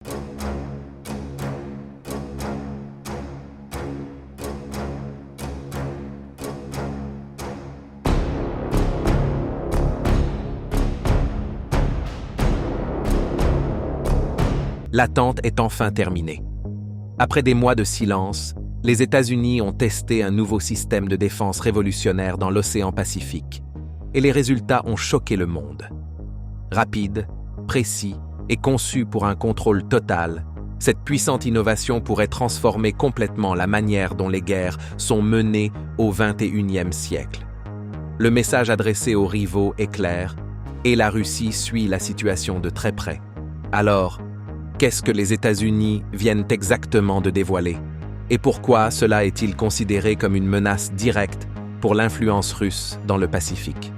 L'attente est enfin terminée. Après des mois de silence, les États-Unis ont testé un nouveau système de défense révolutionnaire dans l'océan Pacifique, et les résultats ont choqué le monde. Rapide, précis et conçu pour un contrôle total, cette puissante innovation pourrait transformer complètement la manière dont les guerres sont menées au XXIe siècle. Le message adressé aux rivaux est clair, et la Russie suit la situation de très près. Alors, qu'est-ce que les États-Unis viennent exactement de dévoiler? Et pourquoi cela est-il considéré comme une menace directe pour l'influence russe dans le Pacifique?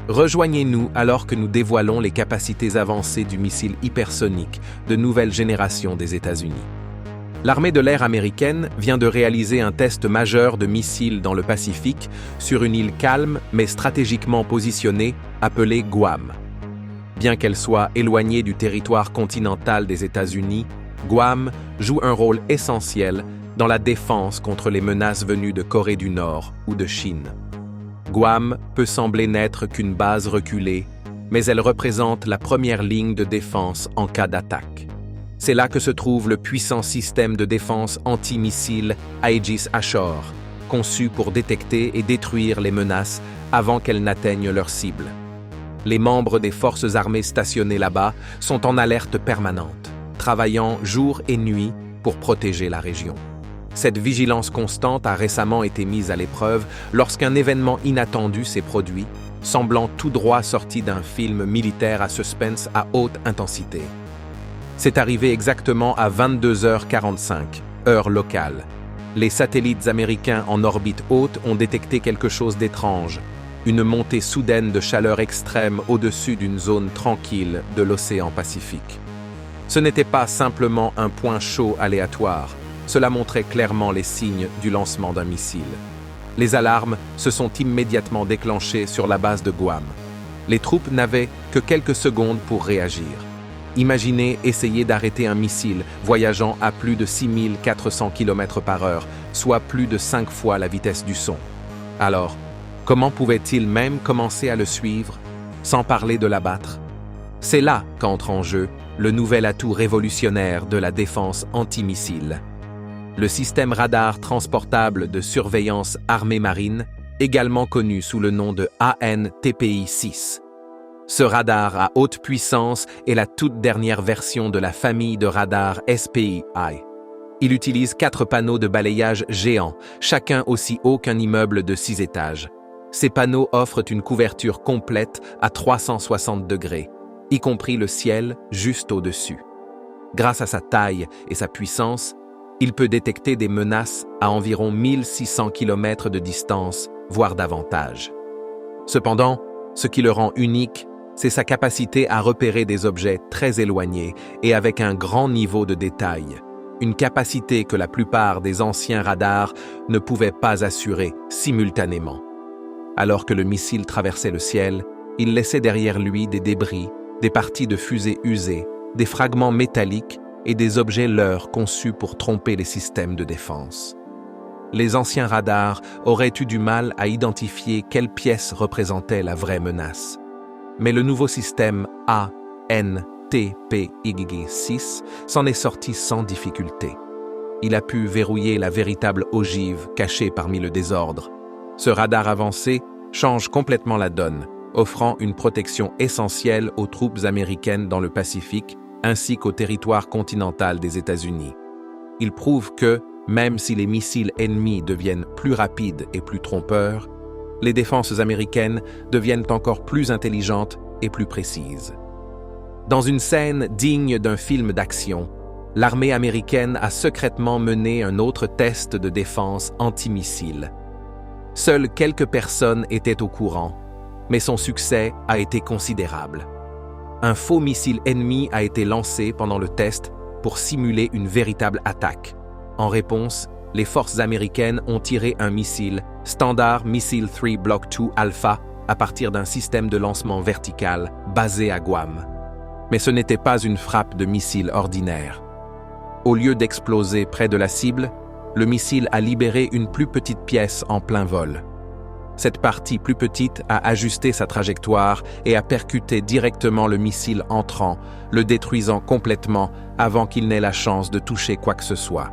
Rejoignez-nous alors que nous dévoilons les capacités avancées du missile hypersonique de nouvelle génération des États-Unis. L'armée de l'air américaine vient de réaliser un test majeur de missiles dans le Pacifique sur une île calme mais stratégiquement positionnée appelée Guam. Bien qu'elle soit éloignée du territoire continental des États-Unis, Guam joue un rôle essentiel dans la défense contre les menaces venues de Corée du Nord ou de Chine. Guam peut sembler n'être qu'une base reculée, mais elle représente la première ligne de défense en cas d'attaque. C'est là que se trouve le puissant système de défense antimissile Aegis Ashore, conçu pour détecter et détruire les menaces avant qu'elles n'atteignent leur cible. Les membres des forces armées stationnées là-bas sont en alerte permanente, travaillant jour et nuit pour protéger la région. Cette vigilance constante a récemment été mise à l'épreuve lorsqu'un événement inattendu s'est produit, semblant tout droit sorti d'un film militaire à suspense à haute intensité. C'est arrivé exactement à 22h45, heure locale. Les satellites américains en orbite haute ont détecté quelque chose d'étrange, une montée soudaine de chaleur extrême au-dessus d'une zone tranquille de l'océan Pacifique. Ce n'était pas simplement un point chaud aléatoire, cela montrait clairement les signes du lancement d'un missile. Les alarmes se sont immédiatement déclenchées sur la base de Guam. Les troupes n'avaient que quelques secondes pour réagir. Imaginez essayer d'arrêter un missile voyageant à plus de 6400 km/h, soit plus de 5 fois la vitesse du son. Alors, comment pouvait-il même commencer à le suivre, sans parler de l'abattre? C'est là qu'entre en jeu le nouvel atout révolutionnaire de la défense antimissile. Le système radar transportable de surveillance armée-marine, également connu sous le nom de AN/TPI-6. Ce radar à haute puissance est la toute dernière version de la famille de radars SPI. Il utilise 4 panneaux de balayage géants, chacun aussi haut qu'un immeuble de 6 étages. Ces panneaux offrent une couverture complète à 360 degrés, y compris le ciel juste au-dessus. Grâce à sa taille et sa puissance, il peut détecter des menaces à environ 1600 km de distance, voire davantage. Cependant, ce qui le rend unique, c'est sa capacité à repérer des objets très éloignés et avec un grand niveau de détail, une capacité que la plupart des anciens radars ne pouvaient pas assurer simultanément. Alors que le missile traversait le ciel, il laissait derrière lui des débris, des parties de fusées usées, des fragments métalliques et des objets leurres conçus pour tromper les systèmes de défense. Les anciens radars auraient eu du mal à identifier quelle pièce représentait la vraie menace. Mais le nouveau système AN/TPI-6 s'en est sorti sans difficulté. Il a pu verrouiller la véritable ogive cachée parmi le désordre. Ce radar avancé change complètement la donne, offrant une protection essentielle aux troupes américaines dans le Pacifique ainsi qu'au territoire continental des États-Unis. Il prouve que, même si les missiles ennemis deviennent plus rapides et plus trompeurs, les défenses américaines deviennent encore plus intelligentes et plus précises. Dans une scène digne d'un film d'action, l'armée américaine a secrètement mené un autre test de défense antimissile. Seules quelques personnes étaient au courant, mais son succès a été considérable. Un faux missile ennemi a été lancé pendant le test pour simuler une véritable attaque. En réponse, les forces américaines ont tiré un missile Standard Missile 3 Block 2 Alpha à partir d'un système de lancement vertical basé à Guam. Mais ce n'était pas une frappe de missile ordinaire. Au lieu d'exploser près de la cible, le missile a libéré une plus petite pièce en plein vol. Cette partie plus petite a ajusté sa trajectoire et a percuté directement le missile entrant, le détruisant complètement avant qu'il n'ait la chance de toucher quoi que ce soit.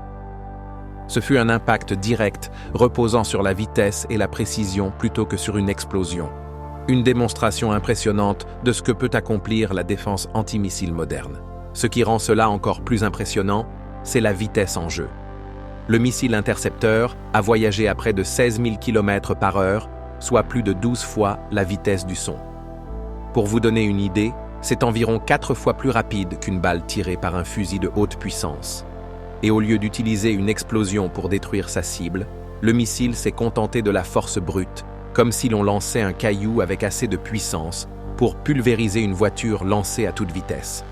Ce fut un impact direct, reposant sur la vitesse et la précision plutôt que sur une explosion. Une démonstration impressionnante de ce que peut accomplir la défense antimissile moderne. Ce qui rend cela encore plus impressionnant, c'est la vitesse en jeu. Le missile intercepteur a voyagé à près de 16 000 km/h, soit plus de 12 fois la vitesse du son. Pour vous donner une idée, c'est environ 4 fois plus rapide qu'une balle tirée par un fusil de haute puissance. Et au lieu d'utiliser une explosion pour détruire sa cible, le missile s'est contenté de la force brute, comme si l'on lançait un caillou avec assez de puissance pour pulvériser une voiture lancée à toute vitesse.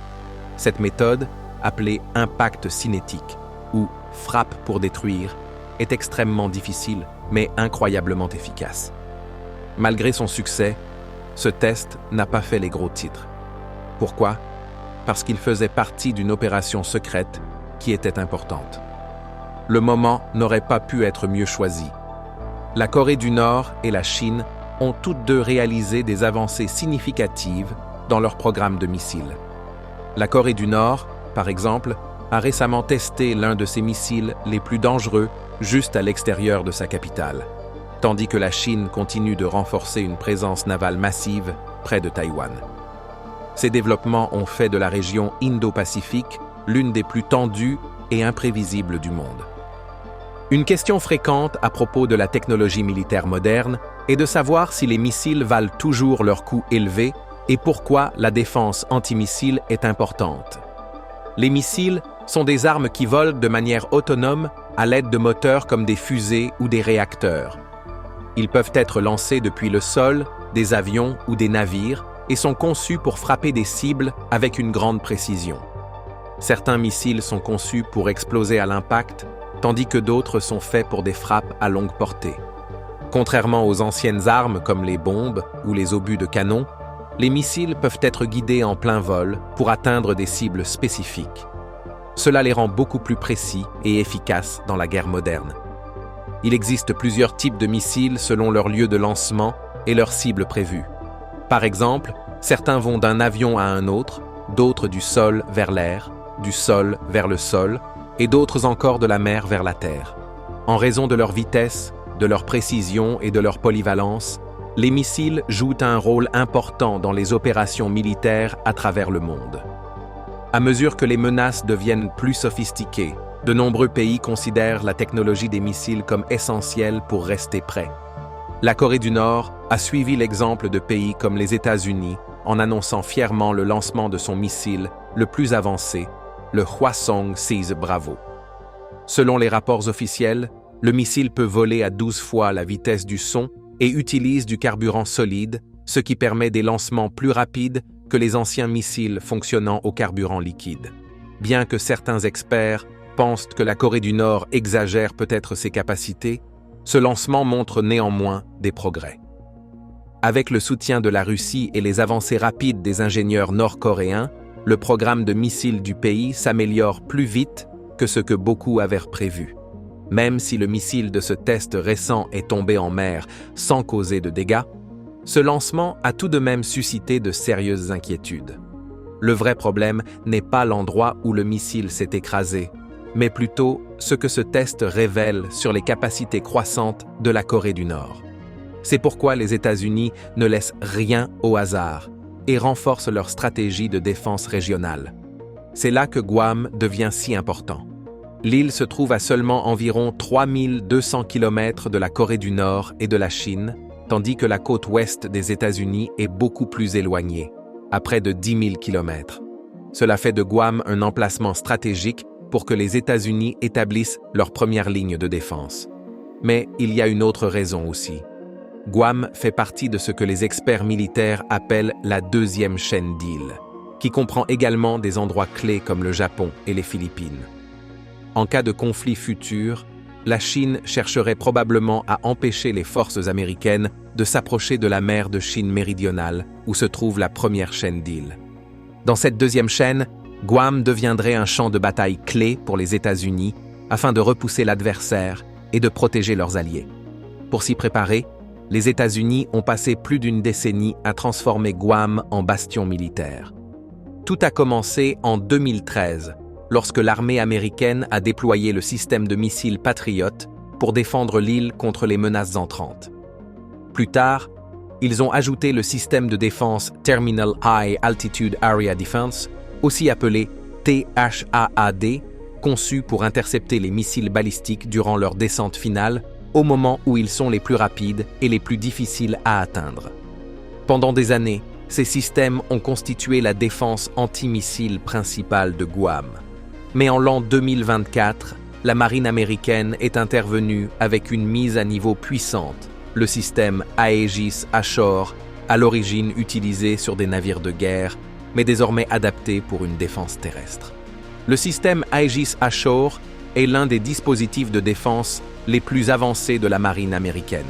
Cette méthode, appelée impact cinétique ou frappe pour détruire, est extrêmement difficile, mais incroyablement efficace. Malgré son succès, ce test n'a pas fait les gros titres. Pourquoi? Parce qu'il faisait partie d'une opération secrète qui était importante. Le moment n'aurait pas pu être mieux choisi. La Corée du Nord et la Chine ont toutes deux réalisé des avancées significatives dans leur programme de missiles. La Corée du Nord, par exemple, a récemment testé l'un de ses missiles les plus dangereux juste à l'extérieur de sa capitale, tandis que la Chine continue de renforcer une présence navale massive près de Taïwan. Ces développements ont fait de la région Indo-Pacifique l'une des plus tendues et imprévisibles du monde. Une question fréquente à propos de la technologie militaire moderne est de savoir si les missiles valent toujours leur coût élevé et pourquoi la défense antimissile est importante. Les missiles sont des armes qui volent de manière autonome à l'aide de moteurs comme des fusées ou des réacteurs. Ils peuvent être lancés depuis le sol, des avions ou des navires et sont conçus pour frapper des cibles avec une grande précision. Certains missiles sont conçus pour exploser à l'impact, tandis que d'autres sont faits pour des frappes à longue portée. Contrairement aux anciennes armes comme les bombes ou les obus de canon, les missiles peuvent être guidés en plein vol pour atteindre des cibles spécifiques. Cela les rend beaucoup plus précis et efficaces dans la guerre moderne. Il existe plusieurs types de missiles selon leur lieu de lancement et leur cible prévue. Par exemple, certains vont d'un avion à un autre, d'autres du sol vers l'air, du sol vers le sol, et d'autres encore de la mer vers la terre. En raison de leur vitesse, de leur précision et de leur polyvalence, les missiles jouent un rôle important dans les opérations militaires à travers le monde. À mesure que les menaces deviennent plus sophistiquées, de nombreux pays considèrent la technologie des missiles comme essentielle pour rester prêts. La Corée du Nord a suivi l'exemple de pays comme les États-Unis en annonçant fièrement le lancement de son missile le plus avancé, le Hwasong-6 Bravo. Selon les rapports officiels, le missile peut voler à 12 fois la vitesse du son et utilise du carburant solide, ce qui permet des lancements plus rapides que les anciens missiles fonctionnant au carburant liquide. Bien que certains experts pensent que la Corée du Nord exagère peut-être ses capacités, ce lancement montre néanmoins des progrès. Avec le soutien de la Russie et les avancées rapides des ingénieurs nord-coréens, le programme de missiles du pays s'améliore plus vite que ce que beaucoup avaient prévu. Même si le missile de ce test récent est tombé en mer sans causer de dégâts, ce lancement a tout de même suscité de sérieuses inquiétudes. Le vrai problème n'est pas l'endroit où le missile s'est écrasé, mais plutôt ce que ce test révèle sur les capacités croissantes de la Corée du Nord. C'est pourquoi les États-Unis ne laissent rien au hasard et renforcent leur stratégie de défense régionale. C'est là que Guam devient si important. L'île se trouve à seulement environ 3200 km de la Corée du Nord et de la Chine, tandis que la côte ouest des États-Unis est beaucoup plus éloignée, à près de 10 000 km. Cela fait de Guam un emplacement stratégique pour que les États-Unis établissent leur première ligne de défense. Mais il y a une autre raison aussi. Guam fait partie de ce que les experts militaires appellent la deuxième chaîne d'îles, qui comprend également des endroits clés comme le Japon et les Philippines. En cas de conflit futur, la Chine chercherait probablement à empêcher les forces américaines de s'approcher de la mer de Chine méridionale où se trouve la première chaîne d'îles. Dans cette deuxième chaîne, Guam deviendrait un champ de bataille clé pour les États-Unis afin de repousser l'adversaire et de protéger leurs alliés. Pour s'y préparer, les États-Unis ont passé plus d'une décennie à transformer Guam en bastion militaire. Tout a commencé en 2013, lorsque l'armée américaine a déployé le système de missiles Patriot pour défendre l'île contre les menaces entrantes. Plus tard, ils ont ajouté le système de défense Terminal High Altitude Area Defense, aussi appelé THAAD, conçu pour intercepter les missiles balistiques durant leur descente finale, au moment où ils sont les plus rapides et les plus difficiles à atteindre. Pendant des années, ces systèmes ont constitué la défense antimissile principale de Guam. Mais en l'an 2024, la marine américaine est intervenue avec une mise à niveau puissante, le système Aegis Ashore, à l'origine utilisé sur des navires de guerre, mais désormais adapté pour une défense terrestre. Le système Aegis Ashore est l'un des dispositifs de défense les plus avancés de la marine américaine.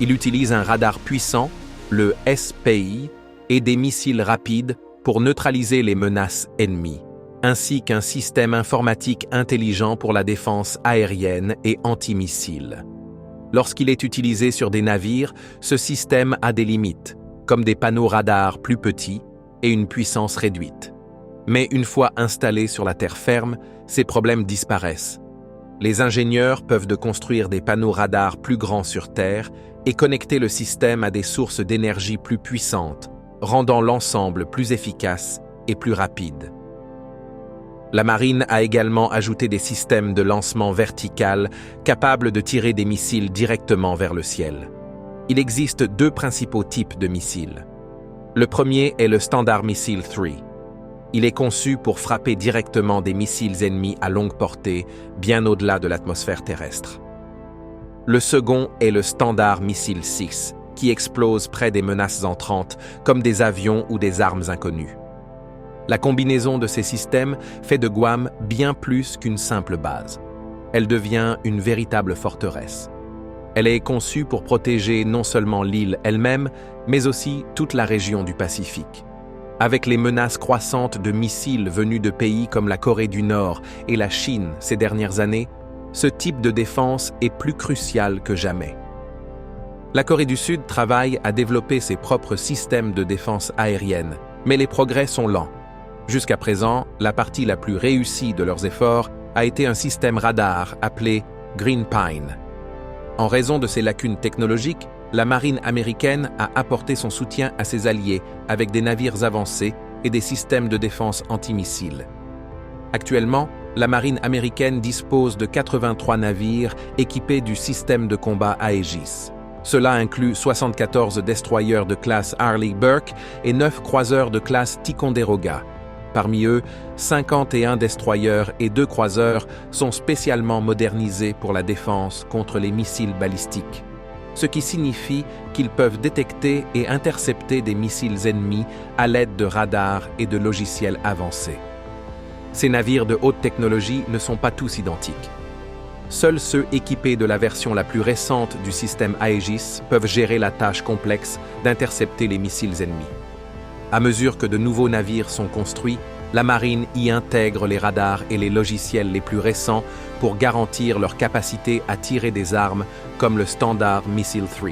Il utilise un radar puissant, le SPI, et des missiles rapides pour neutraliser les menaces ennemies, ainsi qu'un système informatique intelligent pour la défense aérienne et antimissiles. Lorsqu'il est utilisé sur des navires, ce système a des limites, comme des panneaux radars plus petits et une puissance réduite. Mais une fois installé sur la terre ferme, ces problèmes disparaissent. Les ingénieurs peuvent construire des panneaux radars plus grands sur Terre et connecter le système à des sources d'énergie plus puissantes, rendant l'ensemble plus efficace et plus rapide. La marine a également ajouté des systèmes de lancement vertical capables de tirer des missiles directement vers le ciel. Il existe deux principaux types de missiles. Le premier est le Standard Missile 3. Il est conçu pour frapper directement des missiles ennemis à longue portée, bien au-delà de l'atmosphère terrestre. Le second est le Standard Missile 6, qui explose près des menaces entrantes, comme des avions ou des armes inconnues. La combinaison de ces systèmes fait de Guam bien plus qu'une simple base. Elle devient une véritable forteresse. Elle est conçue pour protéger non seulement l'île elle-même, mais aussi toute la région du Pacifique. Avec les menaces croissantes de missiles venus de pays comme la Corée du Nord et la Chine ces dernières années, ce type de défense est plus crucial que jamais. La Corée du Sud travaille à développer ses propres systèmes de défense aérienne, mais les progrès sont lents. Jusqu'à présent, la partie la plus réussie de leurs efforts a été un système radar appelé Green Pine. En raison de ses lacunes technologiques, la marine américaine a apporté son soutien à ses alliés avec des navires avancés et des systèmes de défense antimissiles. Actuellement, la marine américaine dispose de 83 navires équipés du système de combat Aegis. Cela inclut 74 destroyers de classe Arleigh Burke et 9 croiseurs de classe Ticonderoga. Parmi eux, 51 destroyers et 2 croiseurs sont spécialement modernisés pour la défense contre les missiles balistiques, ce qui signifie qu'ils peuvent détecter et intercepter des missiles ennemis à l'aide de radars et de logiciels avancés. Ces navires de haute technologie ne sont pas tous identiques. Seuls ceux équipés de la version la plus récente du système Aegis peuvent gérer la tâche complexe d'intercepter les missiles ennemis. À mesure que de nouveaux navires sont construits, la marine y intègre les radars et les logiciels les plus récents pour garantir leur capacité à tirer des armes comme le Standard Missile 3.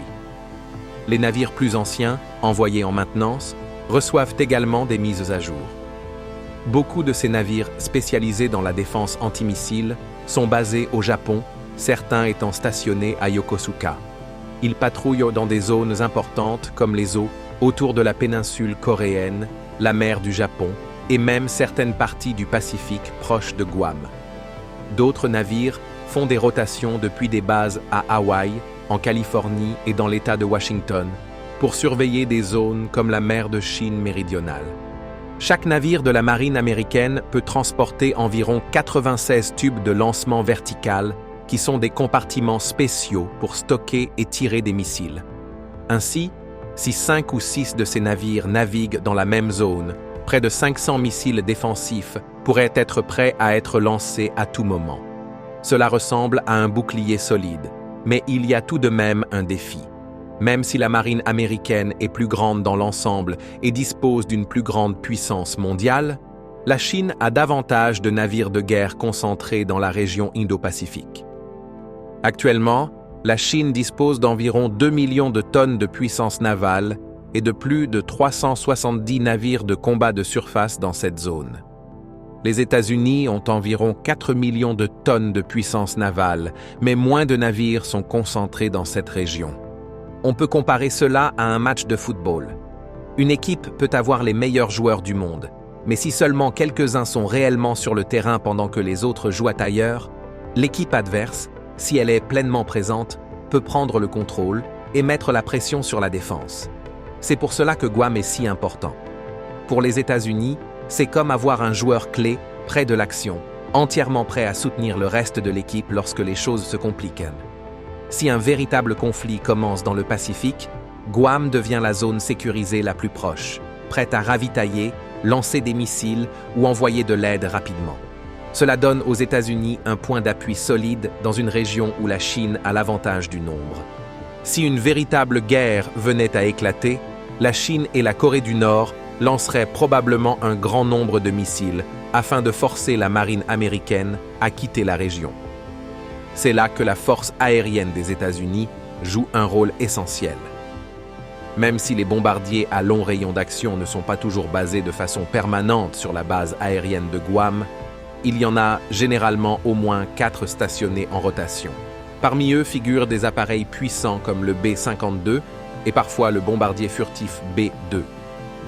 Les navires plus anciens, envoyés en maintenance, reçoivent également des mises à jour. Beaucoup de ces navires spécialisés dans la défense antimissile sont basés au Japon, certains étant stationnés à Yokosuka. Ils patrouillent dans des zones importantes comme les eaux autour de la péninsule coréenne, la mer du Japon et même certaines parties du Pacifique proches de Guam. D'autres navires font des rotations depuis des bases à Hawaï, en Californie et dans l'État de Washington, pour surveiller des zones comme la mer de Chine méridionale. Chaque navire de la marine américaine peut transporter environ 96 tubes de lancement vertical, qui sont des compartiments spéciaux pour stocker et tirer des missiles. Ainsi, si 5 ou 6 de ces navires naviguent dans la même zone, près de 500 missiles défensifs pourraient être prêts à être lancés à tout moment. Cela ressemble à un bouclier solide, mais il y a tout de même un défi. Même si la marine américaine est plus grande dans l'ensemble et dispose d'une plus grande puissance mondiale, la Chine a davantage de navires de guerre concentrés dans la région Indo-Pacifique. Actuellement, la Chine dispose d'environ 2 millions de tonnes de puissance navale et de plus de 370 navires de combat de surface dans cette zone. Les États-Unis ont environ 4 millions de tonnes de puissance navale, mais moins de navires sont concentrés dans cette région. On peut comparer cela à un match de football. Une équipe peut avoir les meilleurs joueurs du monde, mais si seulement quelques-uns sont réellement sur le terrain pendant que les autres jouent ailleurs, l'équipe adverse, si elle est pleinement présente, peut prendre le contrôle et mettre la pression sur la défense. C'est pour cela que Guam est si important. Pour les États-Unis, c'est comme avoir un joueur clé près de l'action, entièrement prêt à soutenir le reste de l'équipe lorsque les choses se compliquent. Si un véritable conflit commence dans le Pacifique, Guam devient la zone sécurisée la plus proche, prête à ravitailler, lancer des missiles ou envoyer de l'aide rapidement. Cela donne aux États-Unis un point d'appui solide dans une région où la Chine a l'avantage du nombre. Si une véritable guerre venait à éclater, la Chine et la Corée du Nord lanceraient probablement un grand nombre de missiles afin de forcer la marine américaine à quitter la région. C'est là que la force aérienne des États-Unis joue un rôle essentiel. Même si les bombardiers à long rayon d'action ne sont pas toujours basés de façon permanente sur la base aérienne de Guam, il y en a généralement au moins 4 stationnés en rotation. Parmi eux figurent des appareils puissants comme le B-52 et parfois le bombardier furtif B-2.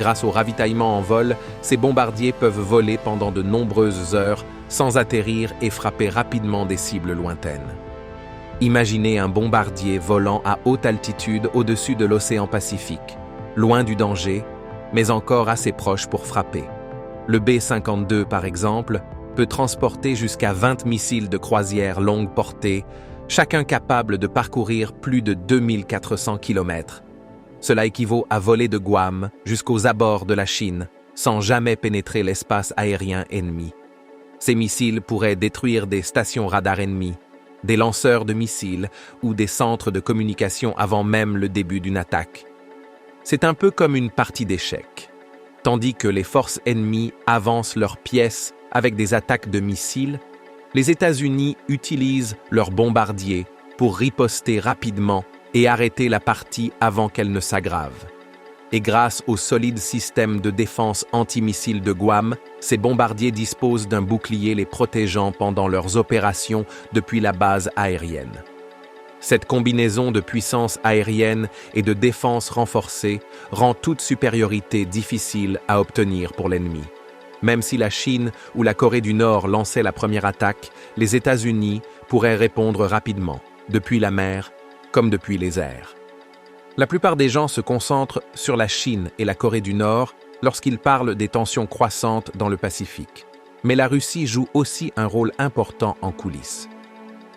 Grâce au ravitaillement en vol, ces bombardiers peuvent voler pendant de nombreuses heures sans atterrir et frapper rapidement des cibles lointaines. Imaginez un bombardier volant à haute altitude au-dessus de l'océan Pacifique, loin du danger, mais encore assez proche pour frapper. Le B-52, par exemple, peut transporter jusqu'à 20 missiles de croisière longue portée, chacun capable de parcourir plus de 2400 km. Cela équivaut à voler de Guam jusqu'aux abords de la Chine, sans jamais pénétrer l'espace aérien ennemi. Ces missiles pourraient détruire des stations radar ennemies, des lanceurs de missiles ou des centres de communication avant même le début d'une attaque. C'est un peu comme une partie d'échecs. Tandis que les forces ennemies avancent leurs pièces avec des attaques de missiles, les États-Unis utilisent leurs bombardiers pour riposter rapidement et arrêter la partie avant qu'elle ne s'aggrave. Et grâce au solide système de défense antimissile de Guam, ces bombardiers disposent d'un bouclier les protégeant pendant leurs opérations depuis la base aérienne. Cette combinaison de puissance aérienne et de défense renforcée rend toute supériorité difficile à obtenir pour l'ennemi. Même si la Chine ou la Corée du Nord lançaient la première attaque, les États-Unis pourraient répondre rapidement, depuis la mer comme depuis les airs. La plupart des gens se concentrent sur la Chine et la Corée du Nord lorsqu'ils parlent des tensions croissantes dans le Pacifique. Mais la Russie joue aussi un rôle important en coulisses.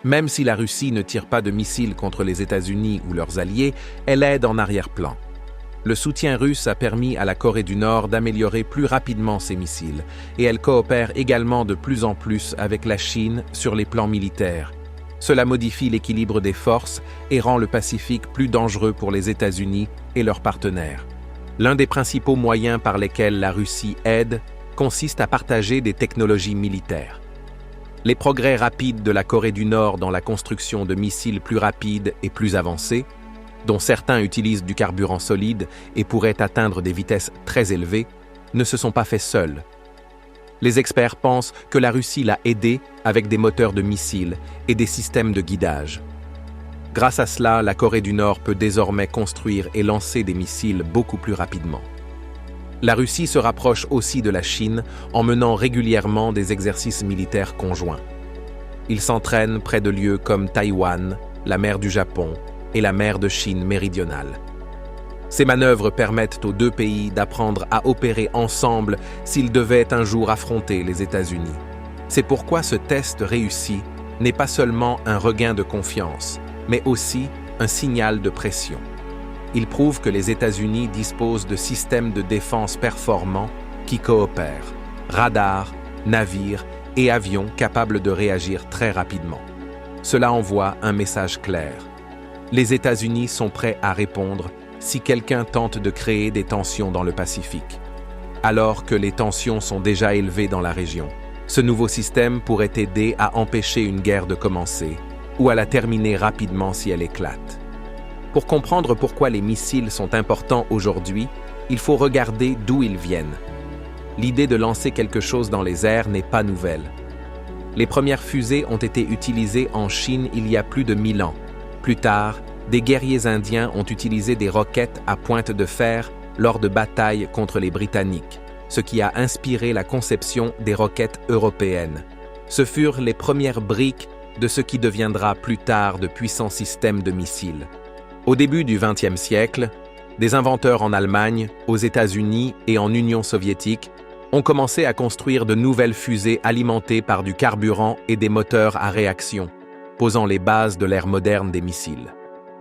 Même si la Russie ne tire pas de missiles contre les États-Unis ou leurs alliés, elle aide en arrière-plan. Le soutien russe a permis à la Corée du Nord d'améliorer plus rapidement ses missiles, et elle coopère également de plus en plus avec la Chine sur les plans militaires. Cela modifie l'équilibre des forces et rend le Pacifique plus dangereux pour les États-Unis et leurs partenaires. L'un des principaux moyens par lesquels la Russie aide consiste à partager des technologies militaires. Les progrès rapides de la Corée du Nord dans la construction de missiles plus rapides et plus avancés, dont certains utilisent du carburant solide et pourraient atteindre des vitesses très élevées, ne se sont pas faits seuls. Les experts pensent que la Russie l'a aidé avec des moteurs de missiles et des systèmes de guidage. Grâce à cela, la Corée du Nord peut désormais construire et lancer des missiles beaucoup plus rapidement. La Russie se rapproche aussi de la Chine en menant régulièrement des exercices militaires conjoints. Ils s'entraînent près de lieux comme Taïwan, la mer du Japon et la mer de Chine méridionale. Ces manœuvres permettent aux deux pays d'apprendre à opérer ensemble s'ils devaient un jour affronter les États-Unis. C'est pourquoi ce test réussi n'est pas seulement un regain de confiance, mais aussi un signal de pression. Il prouve que les États-Unis disposent de systèmes de défense performants qui coopèrent, radars, navires et avions capables de réagir très rapidement. Cela envoie un message clair. Les États-Unis sont prêts à répondre si quelqu'un tente de créer des tensions dans le Pacifique, alors que les tensions sont déjà élevées dans la région. Ce nouveau système pourrait aider à empêcher une guerre de commencer ou à la terminer rapidement si elle éclate. Pour comprendre pourquoi les missiles sont importants aujourd'hui, il faut regarder d'où ils viennent. L'idée de lancer quelque chose dans les airs n'est pas nouvelle. Les premières fusées ont été utilisées en Chine il y a plus de 1000 ans. Plus tard, des guerriers indiens ont utilisé des roquettes à pointe de fer lors de batailles contre les Britanniques, ce qui a inspiré la conception des roquettes européennes. Ce furent les premières briques de ce qui deviendra plus tard de puissants systèmes de missiles. Au début du XXe siècle, des inventeurs en Allemagne, aux États-Unis et en Union soviétique ont commencé à construire de nouvelles fusées alimentées par du carburant et des moteurs à réaction, posant les bases de l'ère moderne des missiles.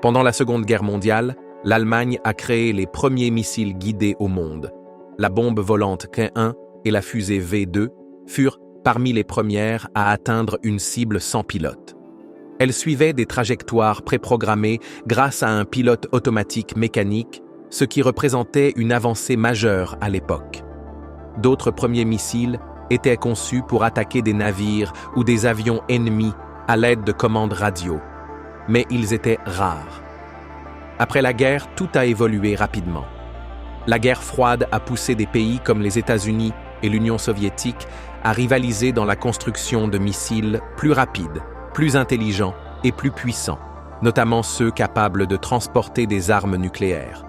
Pendant la Seconde Guerre mondiale, l'Allemagne a créé les premiers missiles guidés au monde. La bombe volante K1 et la fusée V2 furent parmi les premières à atteindre une cible sans pilote. Elles suivaient des trajectoires préprogrammées grâce à un pilote automatique mécanique, ce qui représentait une avancée majeure à l'époque. D'autres premiers missiles étaient conçus pour attaquer des navires ou des avions ennemis à l'aide de commandes radio, mais ils étaient rares. Après la guerre, tout a évolué rapidement. La guerre froide a poussé des pays comme les États-Unis et l'Union soviétique à rivaliser dans la construction de missiles plus rapides, plus intelligents et plus puissants, notamment ceux capables de transporter des armes nucléaires.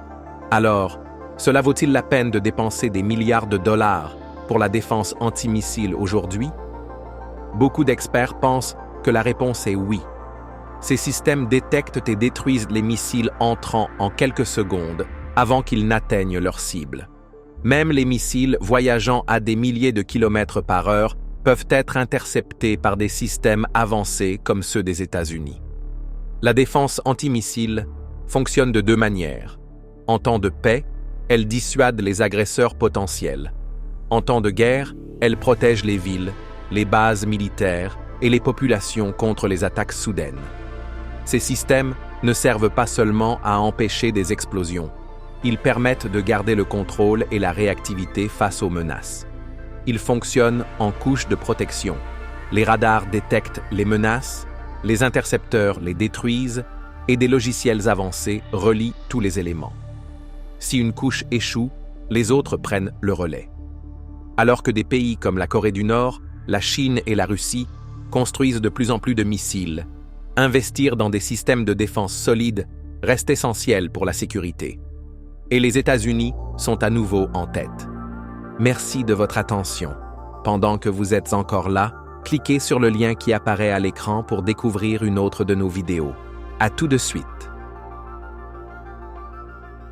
Alors, cela vaut-il la peine de dépenser des milliards de dollars pour la défense antimissile aujourd'hui? Beaucoup d'experts pensent que la réponse est oui. Ces systèmes détectent et détruisent les missiles entrant en quelques secondes avant qu'ils n'atteignent leur cible. Même les missiles voyageant à des milliers de kilomètres par heure peuvent être interceptés par des systèmes avancés comme ceux des États-Unis. La défense antimissile fonctionne de deux manières. En temps de paix, elle dissuade les agresseurs potentiels. En temps de guerre, elle protège les villes, les bases militaires et les populations contre les attaques soudaines. Ces systèmes ne servent pas seulement à empêcher des explosions. Ils permettent de garder le contrôle et la réactivité face aux menaces. Ils fonctionnent en couche de protection. Les radars détectent les menaces, les intercepteurs les détruisent et des logiciels avancés relient tous les éléments. Si une couche échoue, les autres prennent le relais. Alors que des pays comme la Corée du Nord, la Chine et la Russie construisent de plus en plus de missiles, investir dans des systèmes de défense solides reste essentiel pour la sécurité. Et les États-Unis sont à nouveau en tête. Merci de votre attention. Pendant que vous êtes encore là, cliquez sur le lien qui apparaît à l'écran pour découvrir une autre de nos vidéos. À tout de suite.